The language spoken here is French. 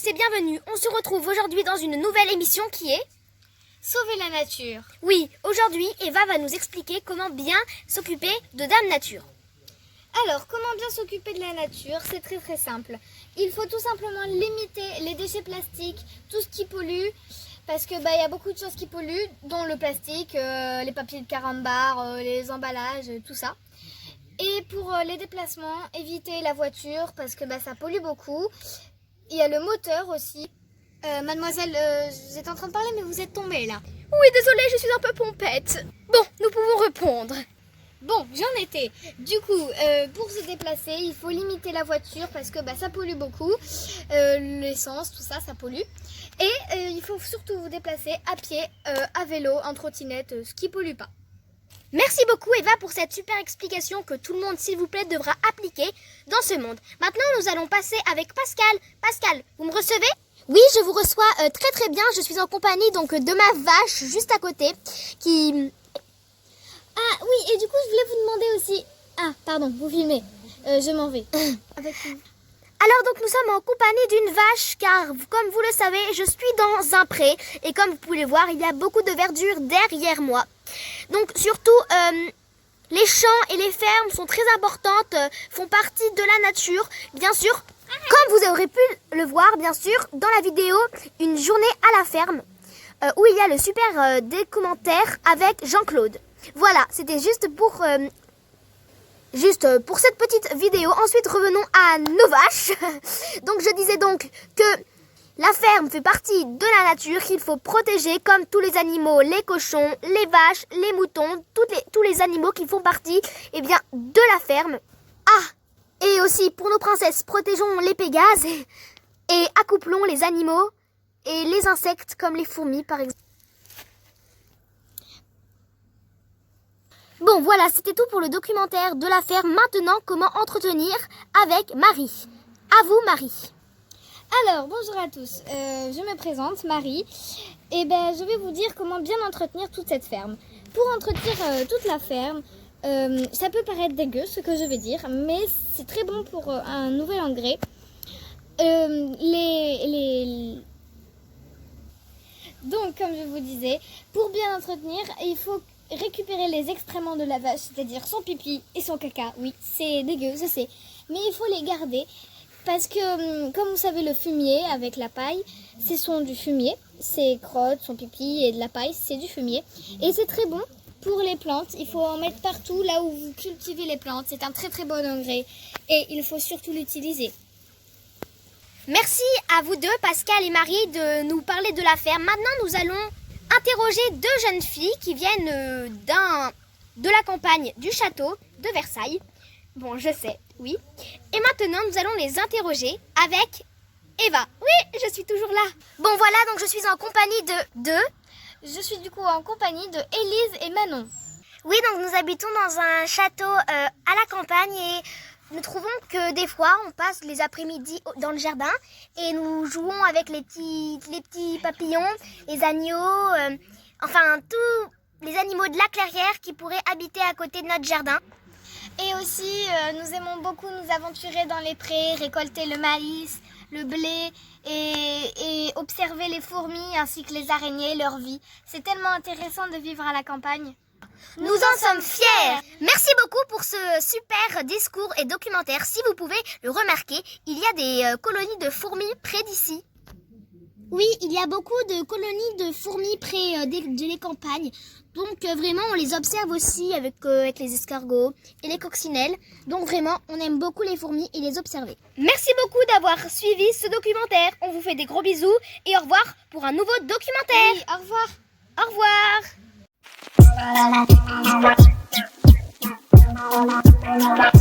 tous et bienvenue. On se retrouve aujourd'hui dans une nouvelle émission qui est Sauver la nature. Oui, aujourd'hui Eva va nous expliquer comment bien s'occuper de Dame Nature. Alors, comment bien s'occuper de la nature? C'est très simple. Il faut tout simplement limiter les déchets plastiques, tout ce qui pollue, parce que y a beaucoup de choses qui polluent, dont le plastique, les papiers de carambar, les emballages, tout ça. Et pour les déplacements, éviter la voiture parce que ça pollue beaucoup. Il y a le moteur aussi. Mademoiselle, j'étais en train de parler mais vous êtes tombée là. Oui, désolée, je suis un peu pompette. Bon, nous pouvons répondre. Bon, j'en étais. Du coup, pour se déplacer, il faut limiter la voiture parce que ça pollue beaucoup. L'essence, tout ça, ça pollue. Et il faut surtout vous déplacer à pied, à vélo, en trottinette, ce qui pollue pas. Merci beaucoup Eva pour cette super explication que tout le monde, s'il vous plaît, devra appliquer dans ce monde. Maintenant, nous allons passer avec Pascal. Pascal, vous me recevez ? Oui, je vous reçois très bien. Je suis en compagnie donc de ma vache juste à côté qui... Ah oui, et du coup, je voulais vous demander aussi... Ah, pardon, vous filmez. Je m'en vais. Avec vous. Alors donc nous sommes en compagnie d'une vache car comme vous le savez, je suis dans un pré et comme vous pouvez le voir, il y a beaucoup de verdure derrière moi. Donc surtout, les champs et les fermes sont très importantes, font partie de la nature. Bien sûr, comme vous aurez pu le voir, bien sûr, dans la vidéo, une journée à la ferme, où il y a le super documentaire avec Jean-Claude. Voilà, c'était juste pour cette petite vidéo. Ensuite, revenons à nos vaches. Donc, je disais donc que la ferme fait partie de la nature qu'il faut protéger comme tous les animaux, les cochons, les vaches, les moutons, tous les animaux qui font partie de la ferme. Ah, et aussi pour nos princesses, protégeons les pégases et accouplons les animaux et les insectes comme les fourmis par exemple. Bon, voilà, c'était tout pour le documentaire de la ferme. Maintenant, comment entretenir avec Marie. À vous, Marie. Alors, bonjour à tous. Je me présente, Marie. Et je vais vous dire comment bien entretenir toute cette ferme. Pour entretenir toute la ferme, ça peut paraître dégueu ce que je vais dire, mais c'est très bon pour un nouvel engrais. Donc, comme je vous disais, pour bien entretenir, il faut récupérer les excréments de la vache, c'est-à-dire son pipi et son caca. Oui, c'est dégueu, je sais. Mais il faut les garder parce que, comme vous savez, le fumier avec la paille, c'est du fumier. Ses crottes, son pipi et de la paille, c'est du fumier. Et c'est très bon pour les plantes. Il faut en mettre partout là où vous cultivez les plantes. C'est un très bon engrais et il faut surtout l'utiliser. Merci à vous deux, Pascal et Marie, de nous parler de la ferme. Maintenant, nous allons interroger deux jeunes filles qui viennent de la campagne du château de Versailles. Bon, je sais, oui. Et maintenant, nous allons les interroger avec Eva. Oui, je suis toujours là. Bon, voilà, donc je suis en compagnie de... Je suis du coup en compagnie de Élise et Manon. Oui, donc nous habitons dans un château à la campagne et nous trouvons que des fois, on passe les après-midi dans le jardin et nous jouons avec les petits papillons, les agneaux, tous les animaux de la clairière qui pourraient habiter à côté de notre jardin. Et aussi, nous aimons beaucoup nous aventurer dans les prés, récolter le maïs, le blé et observer les fourmis ainsi que les araignées, leur vie. C'est tellement intéressant de vivre à la campagne. Nous en sommes fiers. Merci beaucoup pour ce super discours et documentaire. Si vous pouvez le remarquer, il y a des colonies de fourmis près d'ici. Oui, il y a beaucoup de colonies de fourmis près des campagnes. Donc vraiment, on les observe aussi avec les escargots et les coccinelles. Donc vraiment, on aime beaucoup les fourmis et les observer. Merci beaucoup d'avoir suivi ce documentaire. On vous fait des gros bisous et au revoir pour un nouveau documentaire. Oui, au revoir. Au revoir. La la la la la la la la la la la la